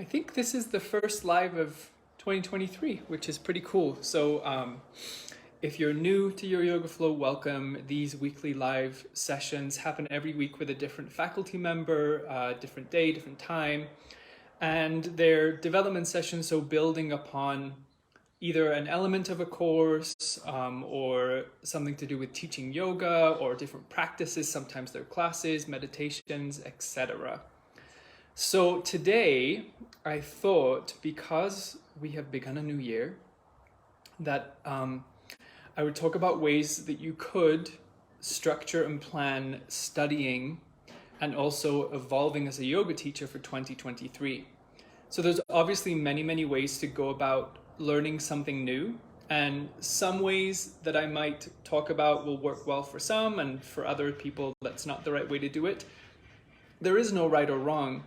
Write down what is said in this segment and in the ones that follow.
I think this is the first live of 2023, which is pretty cool. So, if you're new to your Yoga Flow, welcome. These weekly live sessions happen every week with a different faculty member, different day, different time. And they're development sessions, so building upon either an element of a course or something to do with teaching yoga or different practices. Sometimes they're classes, meditations, etc. So today, I thought, because we have begun a new year, that I would talk about ways that you could structure and plan studying and also evolving as a yoga teacher for 2023. So there's obviously many ways to go about learning something new, and some ways that I might talk about will work well for some, and for other people that's not the right way to do it. There is no right or wrong.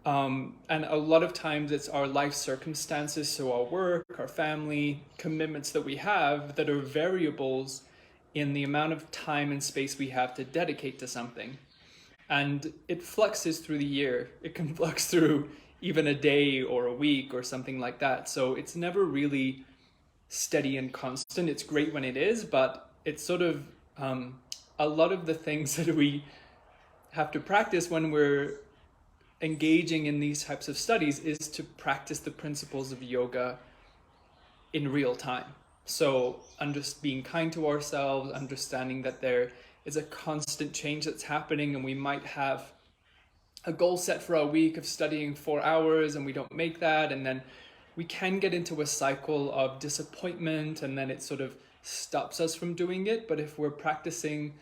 And a lot of times it's our life circumstances, so our work, our family, commitments that we have that are variables in the amount of time and space we have to dedicate to something. And it fluxes through the year. It can flux through even a day or a week or something like that. So it's never really steady and constant. It's great when it is, but it's sort of a lot of the things that we have to practice when we're engaging in these types of studies is to practice the principles of yoga in real time. So just being kind to ourselves, understanding that there is a constant change that's happening, and we might have a goal set for our week of studying 4 hours and we don't make that, and then we can get into a cycle of disappointment, and then it sort of stops us from doing it. But if we're practicing,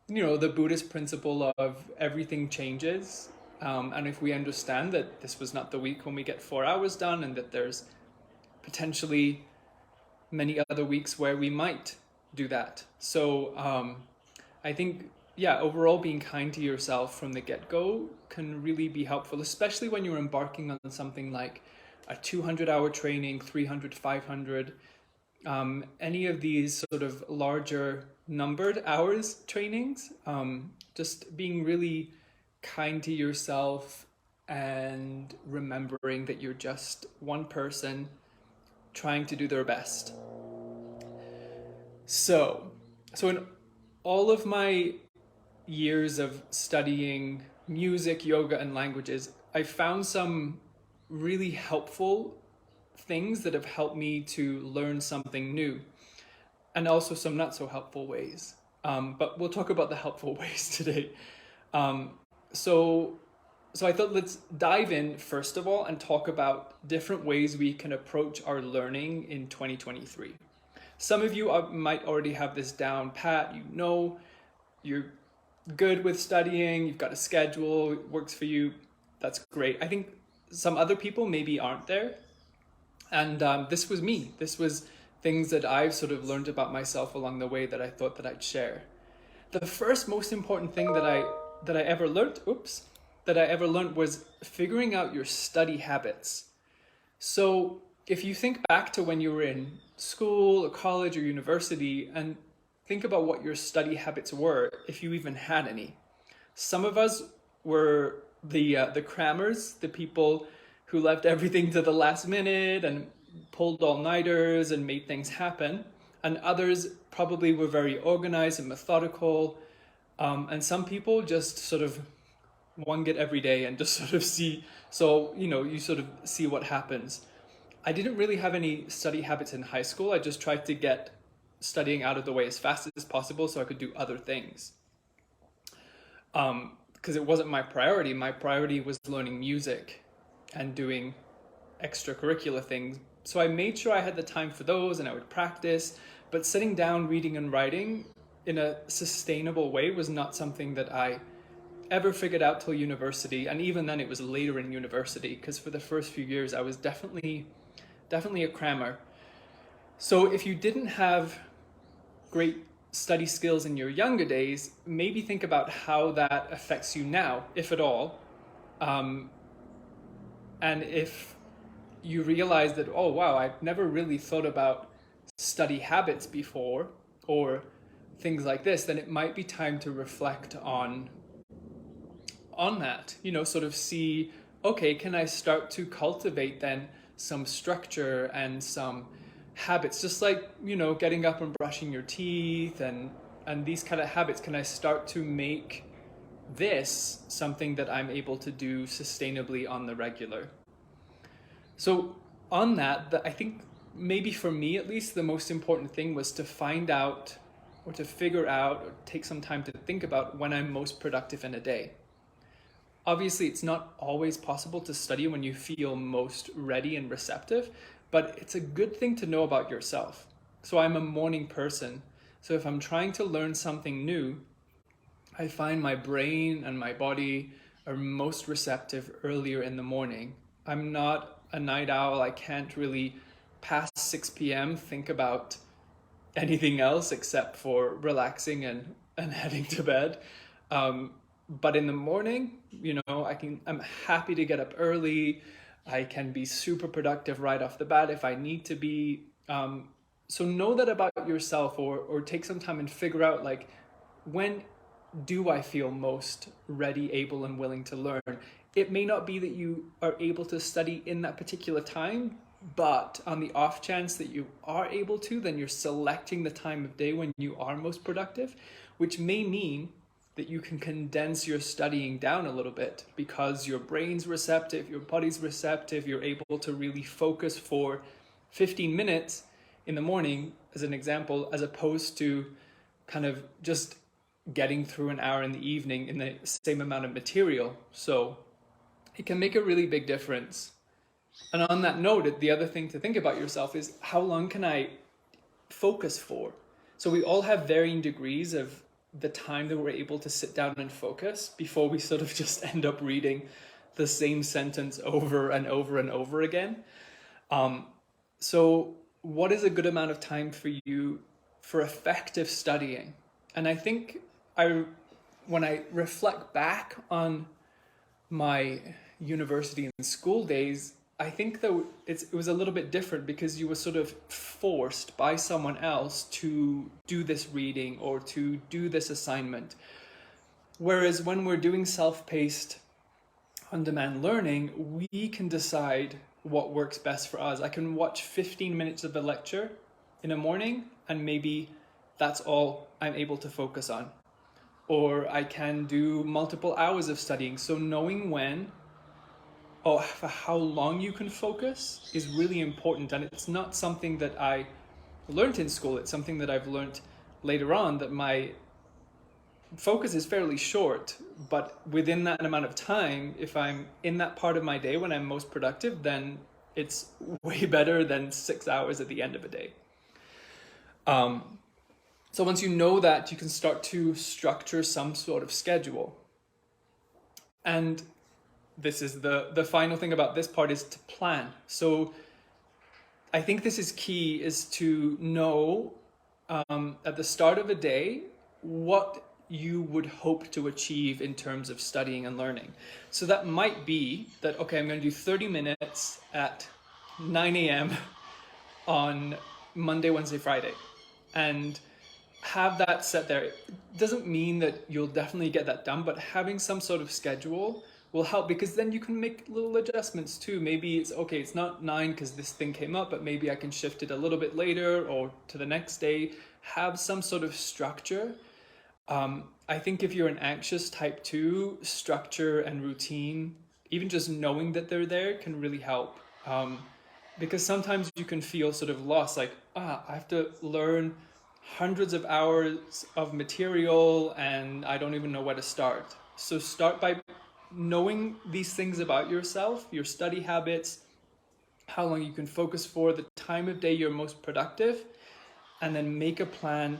the Buddhist principle of everything changes, and if we understand that this was not the week when we get 4 hours done, and that there's potentially many other weeks where we might do that. So I think, overall being kind to yourself from the get-go can really be helpful, especially when you're embarking on something like a 200-hour training, 300, 500, any of these sort of larger numbered hours trainings, just being really kind to yourself and remembering that you're just one person trying to do their best. So in all of my years of studying music, yoga, and languages, I found some really helpful things that have helped me to learn something new, and also some not so helpful ways. But we'll talk about the helpful ways today. So I thought let's dive in first of all and talk about different ways we can approach our learning in 2023. Some of you might already have this down pat. You're good with studying, you've got a schedule, it works for you. That's great. I think some other people maybe aren't there. And this was me. This was things that I've sort of learned about myself along the way that I thought that I'd share. The first most important thing that I ever learned was figuring out your study habits. So if you think back to when you were in school or college or university and think about what your study habits were, if you even had any. Some of us were the crammers, the people who left everything to the last minute and pulled all-nighters and made things happen. And others probably were very organized and methodical. And some people just sort of wing it every day and just sort of see, you sort of see what happens. I didn't really have any study habits in high school. I just tried to get studying out of the way as fast as possible so I could do other things. Because it wasn't my priority. My priority was learning music and doing extracurricular things. So I made sure I had the time for those and I would practice. But sitting down, reading and writing in a sustainable way was not something that I ever figured out till university. And even then it was later in university, because for the first few years I was definitely a crammer. So if you didn't have great study skills in your younger days, maybe think about how that affects you now, if at all. And if you realize that, oh wow, I've never really thought about study habits before, or things like this, then it might be time to reflect on that, sort of see okay, can I start to cultivate then some structure and some habits, just like, getting up and brushing your teeth and these kind of habits. Can I start to make this something that I'm able to do sustainably on the regular? So on that, I think maybe for me at least, the most important thing was to find out or to figure out or take some time to think about when I'm most productive in a day. Obviously, it's not always possible to study when you feel most ready and receptive, but it's a good thing to know about yourself. So I'm a morning person. So if I'm trying to learn something new, I find my brain and my body are most receptive earlier in the morning. I'm not a night owl. I can't really past 6 p.m. think about anything else except for relaxing and heading to bed. But in the morning, I'm happy to get up early. I can be super productive right off the bat if I need to be. So know that about yourself, or take some time and figure out, like, when do I feel most ready, able, and willing to learn? It may not be that you are able to study in that particular time, but on the off chance that you are able to, then you're selecting the time of day when you are most productive, which may mean that you can condense your studying down a little bit because your brain's receptive, your body's receptive, you're able to really focus for 15 minutes in the morning, as an example, as opposed to kind of just getting through an hour in the evening in the same amount of material. So it can make a really big difference. And on that note, the other thing to think about yourself is, how long can I focus for? So we all have varying degrees of the time that we're able to sit down and focus before we sort of just end up reading the same sentence over and over and over again. So what is a good amount of time for you for effective studying? And I think when I reflect back on my university and school days, I think that it was a little bit different because you were sort of forced by someone else to do this reading or to do this assignment. Whereas when we're doing self-paced on-demand learning, we can decide what works best for us. I can watch 15 minutes of a lecture in the morning and maybe that's all I'm able to focus on. Or I can do multiple hours of studying. So knowing when or for how long you can focus is really important. And it's not something that I learned in school. It's something that I've learned later on, that my focus is fairly short, but within that amount of time, if I'm in that part of my day when I'm most productive, then it's way better than 6 hours at the end of a day. So once you know that, you can start to structure some sort of schedule. And this is the final thing about this part, is to plan. So I think this is key, is to know at the start of a day what you would hope to achieve in terms of studying and learning. So that might be that, okay, I'm going to do 30 minutes at 9 a.m. on Monday, Wednesday, Friday. And have that set there. It doesn't mean that you'll definitely get that done, but having some sort of schedule will help, because then you can make little adjustments too. Maybe it's okay, it's not 9 because this thing came up, but maybe I can shift it a little bit later or to the next day. Have some sort of structure. I think if you're an anxious type 2, structure and routine, even just knowing that they're there, can really help. Because sometimes you can feel sort of lost, like, I have to learn hundreds of hours of material and I don't even know where to start. So start by knowing these things about yourself, your study habits, how long you can focus for, the time of day you're most productive, and then make a plan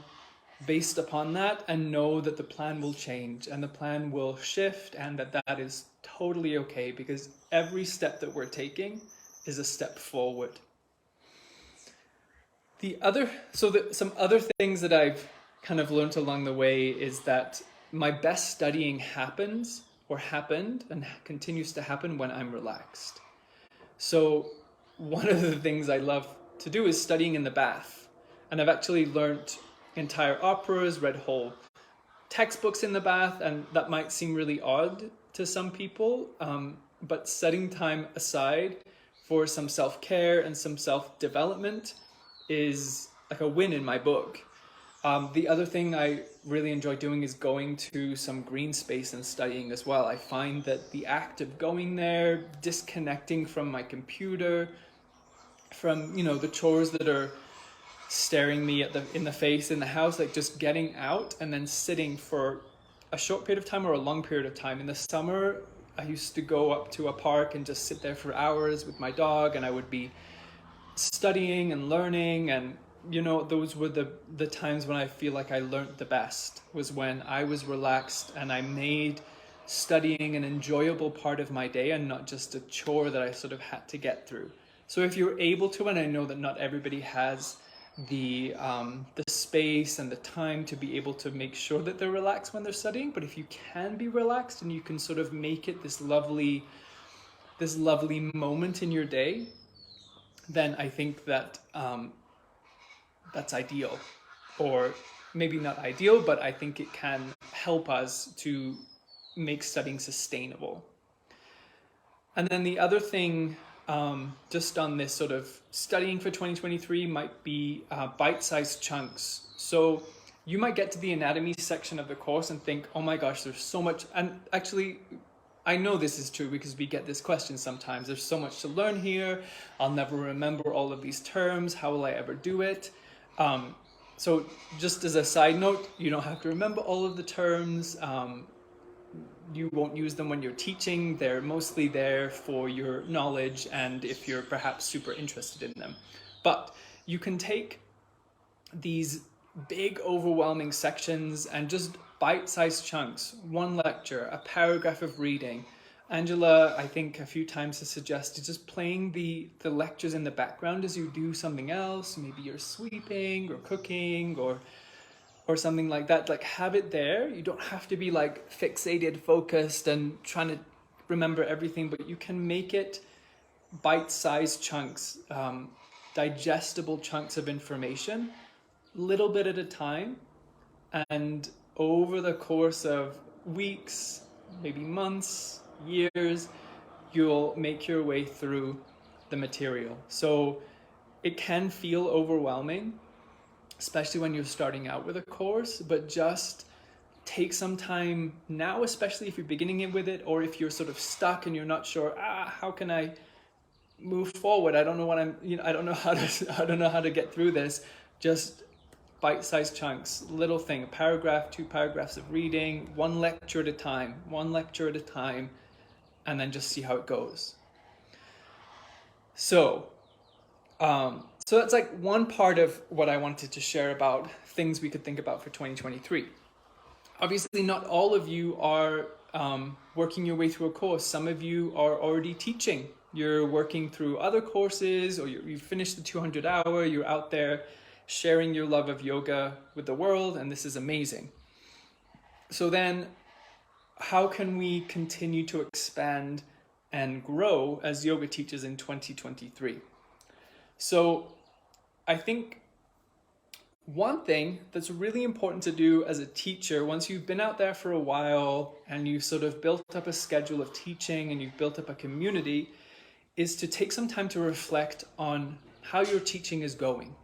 based upon that, and know that the plan will change and the plan will shift, and that is totally okay, because every step that we're taking is a step forward. Some other things that I've kind of learned along the way is that my best studying happens, or happened, and continues to happen when I'm relaxed. So one of the things I love to do is studying in the bath. And I've actually learned entire operas, read whole textbooks in the bath, and that might seem really odd to some people. but setting time aside for some self-care and some self-development is like a win in my book. The other thing I really enjoy doing is going to some green space and studying as well. I find that the act of going there, disconnecting from my computer, from, you know, the chores that are staring me in the face in the house, like just getting out and then sitting for a short period of time or a long period of time. In the summer, I used to go up to a park and just sit there for hours with my dog, and I would be studying and learning, and you know, those were the times when I feel like I learned the best, was when I was relaxed and I made studying an enjoyable part of my day and not just a chore that I sort of had to get through. So if you're able to, and I know that not everybody has the space and the time to be able to make sure that they're relaxed when they're studying, but if you can be relaxed and you can sort of make it this lovely moment in your day, then I think that that's ideal. Or maybe not ideal, but I think it can help us to make studying sustainable. And then the other thing, just on this sort of studying for 2023, might be bite-sized chunks. So you might get to the anatomy section of the course and think, oh my gosh, there's so much. And actually, I know this is true because we get this question sometimes. There's so much to learn here. I'll never remember all of these terms. How will I ever do it? So just as a side note, you don't have to remember all of the terms. You won't use them when you're teaching. They're mostly there for your knowledge and if you're perhaps super interested in them. But you can take these big overwhelming sections and just bite-sized chunks, one lecture, a paragraph of reading. Angela, I think a few times has suggested just playing the lectures in the background as you do something else. Maybe you're sweeping or cooking or something like that. Like, have it there. You don't have to be like fixated, focused and trying to remember everything, but you can make it bite-sized chunks, digestible chunks of information, little bit at a time. And over the course of weeks, maybe months, years, you'll make your way through the material. So it can feel overwhelming, especially when you're starting out with a course, but just take some time now, especially if you're beginning with it, or if you're sort of stuck and you're not sure, how can I move forward? I don't know what I don't know how to get through this. Just bite-sized chunks, little thing, a paragraph, 2 paragraphs of reading, one lecture at a time, and then just see how it goes. So that's like one part of what I wanted to share about things we could think about for 2023. Obviously, not all of you are working your way through a course. Some of you are already teaching. You're working through other courses, or you've finished the 200 hour, you're out there sharing your love of yoga with the world, and this is amazing. So then, how can we continue to expand and grow as yoga teachers in 2023? So I think one thing that's really important to do as a teacher, once you've been out there for a while and you've sort of built up a schedule of teaching and you've built up a community, is to take some time to reflect on how your teaching is going.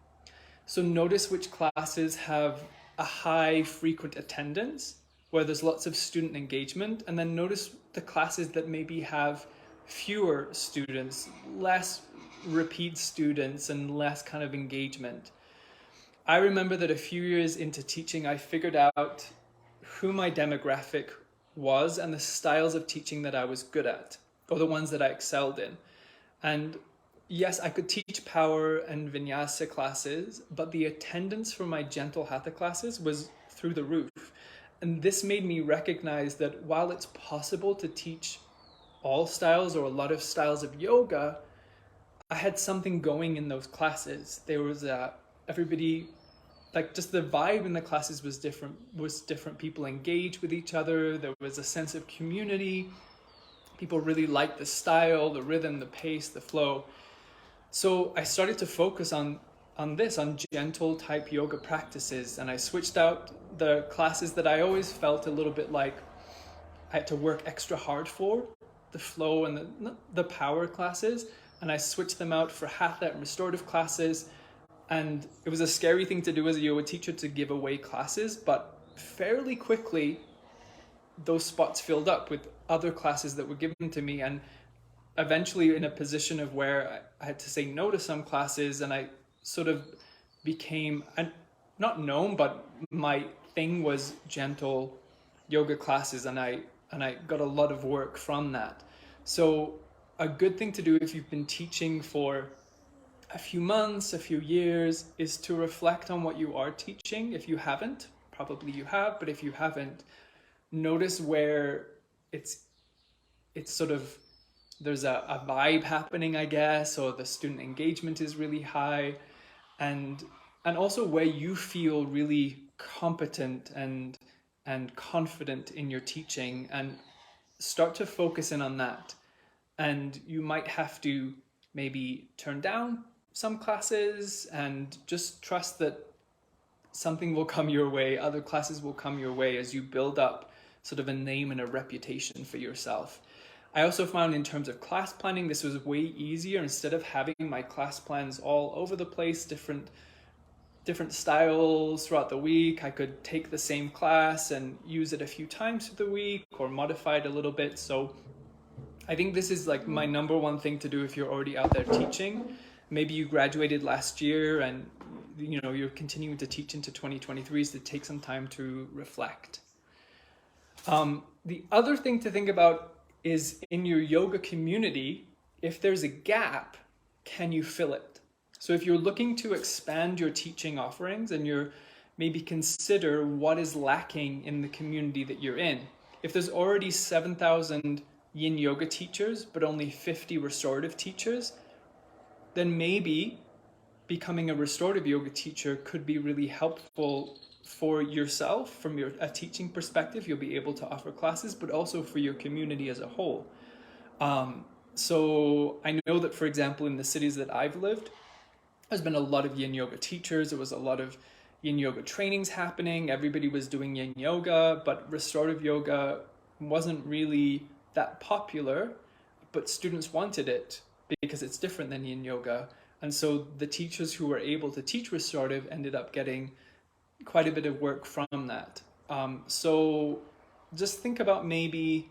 So notice which classes have a high frequent attendance, where there's lots of student engagement, and then notice the classes that maybe have fewer students, less repeat students, and less kind of engagement. I remember that a few years into teaching, I figured out who my demographic was and the styles of teaching that I was good at, or the ones that I excelled in. And yes, I could teach power and vinyasa classes, but the attendance for my gentle hatha classes was through the roof. And this made me recognize that while it's possible to teach all styles or a lot of styles of yoga, I had something going in those classes. There was everybody, like just the vibe in the classes was different. People engaged with each other. There was a sense of community. People really liked the style, the rhythm, the pace, the flow. So I started to focus on gentle type yoga practices, and I switched out the classes that I always felt a little bit like I had to work extra hard for, the flow and the power classes, and I switched them out for hatha and restorative classes. And it was a scary thing to do as a yoga teacher, to give away classes, but fairly quickly those spots filled up with other classes that were given to me, and eventually in a position of where I had to say no to some classes, and I sort of became not known, but my thing was gentle yoga classes, and I got a lot of work from that. So a good thing to do if you've been teaching for a few months, a few years, is to reflect on what you are teaching. If you haven't, probably you have, but if you haven't, notice where it's sort of, there's a vibe happening, I guess, or the student engagement is really high, and also where you feel really competent and confident in your teaching, and start to focus in on that. And you might have to maybe turn down some classes and just trust that something will come your way, other classes will come your way as you build up sort of a name and a reputation for yourself. I also found in terms of class planning, this was way easier. Instead of having my class plans all over the place, different styles throughout the week, I could take the same class and use it a few times through the week or modify it a little bit. So I think this is like my number one thing to do if you're already out there teaching. Maybe you graduated last year and you're continuing to teach into 2023, is to take some time to reflect. The other thing to think about is, in your yoga community, if there's a gap, can you fill it? So if you're looking to expand your teaching offerings, and you're maybe consider what is lacking in the community that you're in. If there's already 7,000 yin yoga teachers, but only 50 restorative teachers, then maybe becoming a restorative yoga teacher could be really helpful for yourself from a teaching perspective. You'll be able to offer classes, but also for your community as a whole. So I know that, for example, in the cities that I've lived, there's been a lot of yin yoga teachers. There was a lot of yin yoga trainings happening. Everybody was doing yin yoga, but restorative yoga wasn't really that popular, but students wanted it because it's different than yin yoga. And so the teachers who were able to teach restorative ended up getting quite a bit of work from that. So just think about maybe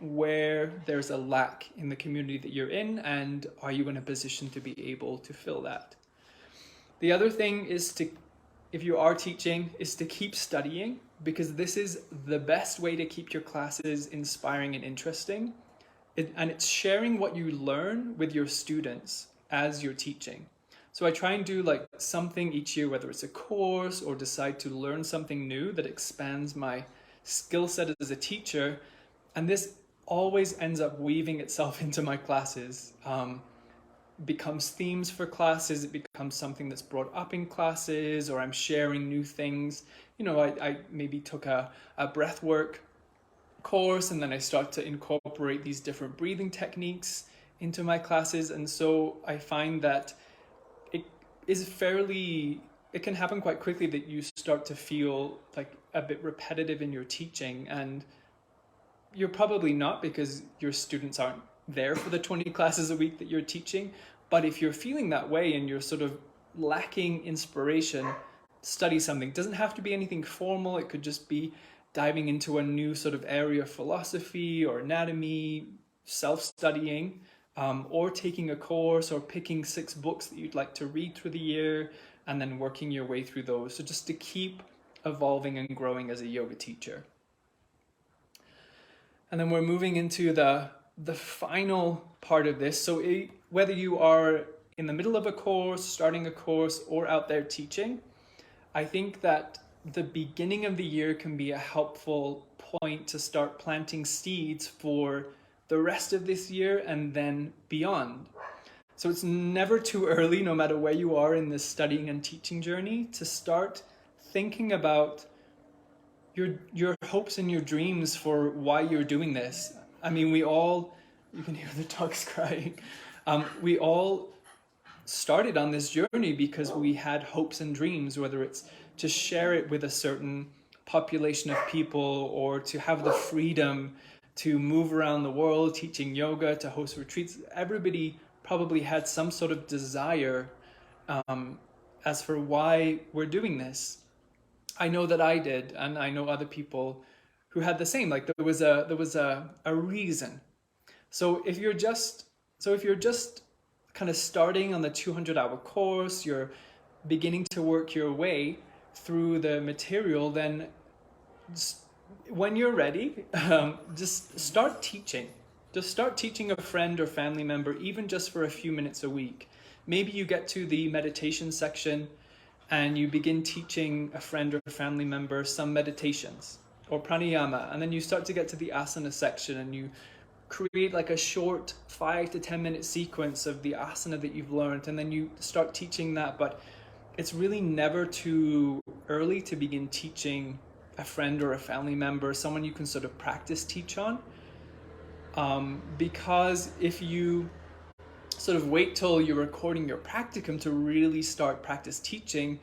where there's a lack in the community that you're in, and are you in a position to be able to fill that? The other thing is to, if you are teaching, is to keep studying, because this is the best way to keep your classes inspiring and interesting. And it's sharing what you learn with your students as you're teaching. So I try and do like something each year, whether it's a course or decide to learn something new that expands my skill set as a teacher. And this always ends up weaving itself into my classes. Becomes themes for classes, it becomes something that's brought up in classes, or I'm sharing new things. I maybe took a breath work course, and then I start to incorporate these different breathing techniques into my classes. And so I find that it can happen quite quickly that you start to feel like a bit repetitive in your teaching, and you're probably not, because your students aren't there for the 20 classes a week that you're teaching. But if you're feeling that way and you're sort of lacking inspiration, study something. It doesn't have to be anything formal. It could just be diving into a new sort of area of philosophy or anatomy, self-studying, or taking a course, or picking 6 books that you'd like to read through the year and then working your way through those. So just to keep evolving and growing as a yoga teacher. And then we're moving into the final part of this. So whether you are in the middle of a course, starting a course, or out there teaching, I think that the beginning of the year can be a helpful point to start planting seeds for the rest of this year and then beyond. So it's never too early, no matter where you are in this studying and teaching journey, to start thinking about your hopes and your dreams for why you're doing this. I mean, you can hear the dogs crying. We all started on this journey because we had hopes and dreams, whether it's to share it with a certain population of people, or to have the freedom to move around the world teaching yoga, to host retreats. Everybody probably had some sort of desire as for why we're doing this. I know that I did, and I know other people who had the same. Like there was a reason. So if you're just kind of starting on the 200-hour course, you're beginning to work your way through the material, then when you're ready, just start teaching. Just start teaching a friend or family member, even just for a few minutes a week. Maybe you get to the meditation section and you begin teaching a friend or family member some meditations or pranayama, and then you start to get to the asana section and you create like a short 5 to 10 minute sequence of the asana that you've learned, and then you start teaching that. But it's really never too early to begin teaching a friend or a family member, someone you can sort of practice teach on. Because if you sort of wait till you're recording your practicum to really start practice teaching,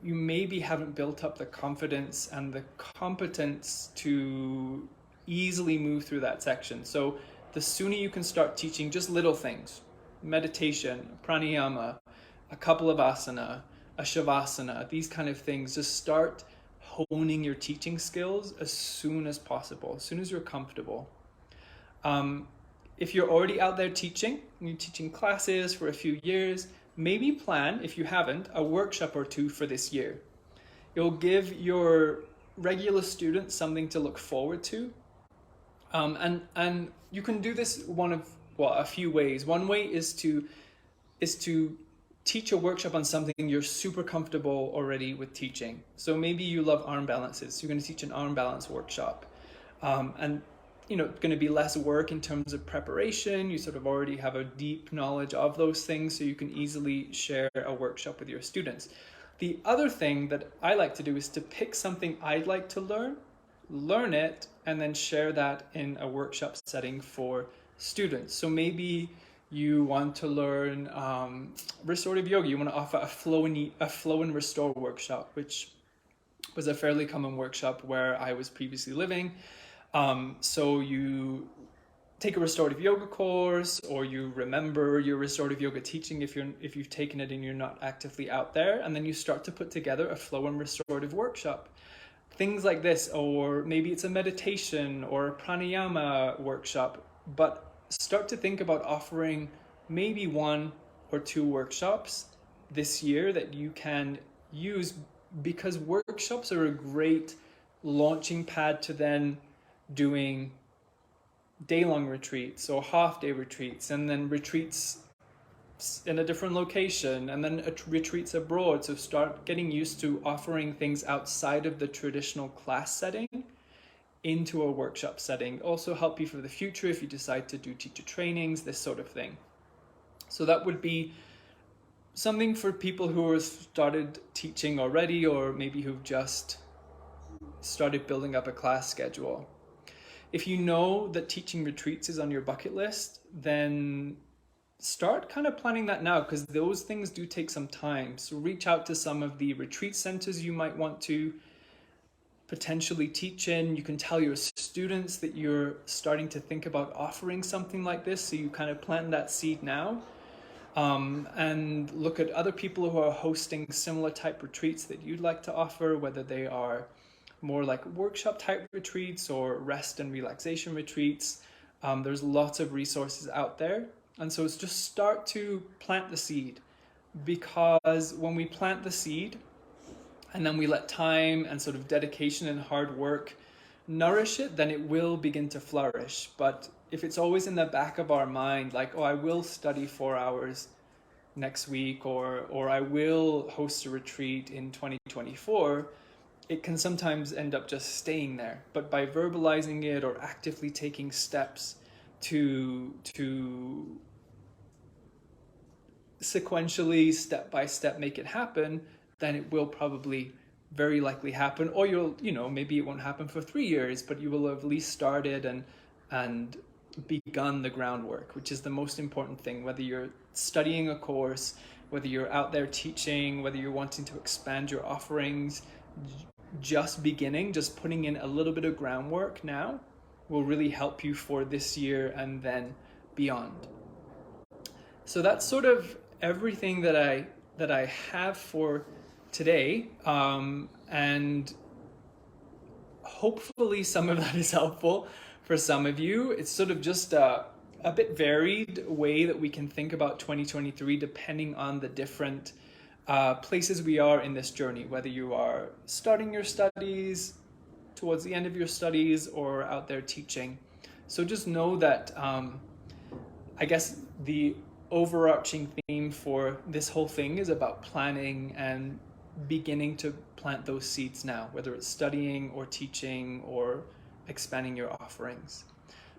you maybe haven't built up the confidence and the competence to easily move through that section. So the sooner you can start teaching just little things, meditation, pranayama, a couple of asana, a shavasana, these kind of things, just start honing your teaching skills as soon as possible, as soon as you're comfortable. If you're already out there teaching, you're teaching classes for a few years, maybe plan, if you haven't, a workshop or two for this year. It'll give your regular students something to look forward to. And you can do this a few ways. One way is to teach a workshop on something you're super comfortable already with teaching. So maybe you love arm balances. So you're going to teach an arm balance workshop. And it's going to be less work in terms of preparation. You sort of already have a deep knowledge of those things, so you can easily share a workshop with your students. The other thing that I like to do is to pick something I'd like to learn it, and then share that in a workshop setting for students. So maybe you want to learn restorative yoga. You want to offer a flow and restore workshop, which was a fairly common workshop where I was previously living. So you take a restorative yoga course, or you remember your restorative yoga teaching if you've taken it and you're not actively out there, and then you start to put together a flow and restorative workshop. Things like this, or maybe it's a meditation or a pranayama workshop, but start to think about offering maybe 1 or 2 workshops this year that you can use, because workshops are a great launching pad to then doing day-long retreats or half-day retreats, and then retreats in a different location, and then retreats abroad. So start getting used to offering things outside of the traditional class setting into a workshop setting. Also help you for the future if you decide to do teacher trainings, this sort of thing. So that would be something for people who have started teaching already, or maybe who've just started building up a class schedule. If you know that teaching retreats is on your bucket list, then start kind of planning that now, because those things do take some time. So reach out to some of the retreat centers you might want to potentially teach in. You can tell your students that you're starting to think about offering something like this, so you kind of plant that seed now. And look at other people who are hosting similar type retreats that you'd like to offer, whether they are more like workshop type retreats or rest and relaxation retreats. There's lots of resources out there. And so it's just start to plant the seed, because when we plant the seed and then we let time and sort of dedication and hard work nourish it, then it will begin to flourish. But if it's always in the back of our mind, like, oh, I will study 4 hours next week, or I will host a retreat in 2024, it can sometimes end up just staying there. But by verbalizing it or actively taking steps to sequentially, step by step, make it happen, then it will probably very likely happen. Or maybe it won't happen for 3 years, but you will have at least started and begun the groundwork, which is the most important thing. Whether you're studying a course, whether you're out there teaching, whether you're wanting to expand your offerings, just putting in a little bit of groundwork now will really help you for this year and then beyond. So that's sort of everything that I have for today, and hopefully some of that is helpful for some of you. It's sort of just a bit varied way that we can think about 2023 depending on the different places we are in this journey, whether you are starting your studies, towards the end of your studies, or out there teaching. So just know that I guess the overarching theme for this whole thing is about planning and beginning to plant those seeds now, whether it's studying or teaching or expanding your offerings.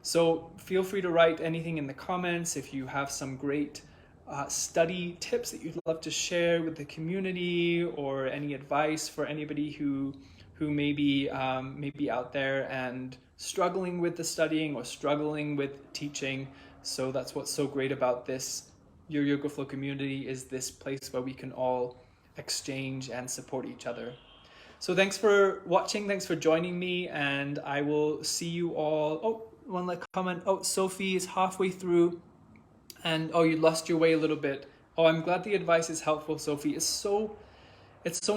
So feel free to write anything in the comments if you have some great study tips that you'd love to share with the community, or any advice for anybody who may be out there and struggling with the studying or struggling with teaching. So that's what's so great about this Your Yoga Flow community, is this place where we can all exchange and support each other. So thanks for watching, thanks for joining me, and I will see you all. Oh, one like comment. Oh, Sophie is halfway through, and oh, you lost your way a little bit. Oh, I'm glad the advice is helpful, Sophie. It's so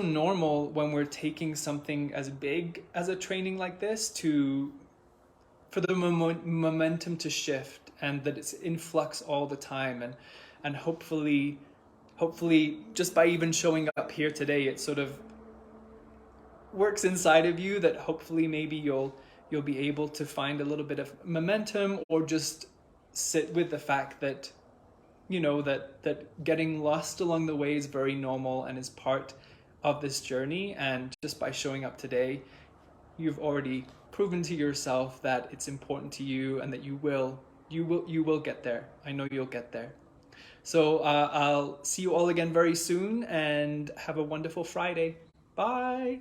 normal when we're taking something as big as a training like this for the momentum to shift, and that it's in flux all the time, and hopefully just by even showing up here today, it sort of works inside of you, that hopefully maybe you'll be able to find a little bit of momentum, or just sit with the fact that that getting lost along the way is very normal and is part of this journey. And just by showing up today, you've already proven to yourself that it's important to you, and that you will get there. I know you'll get there. So I'll see you all again very soon, and have a wonderful Friday. Bye.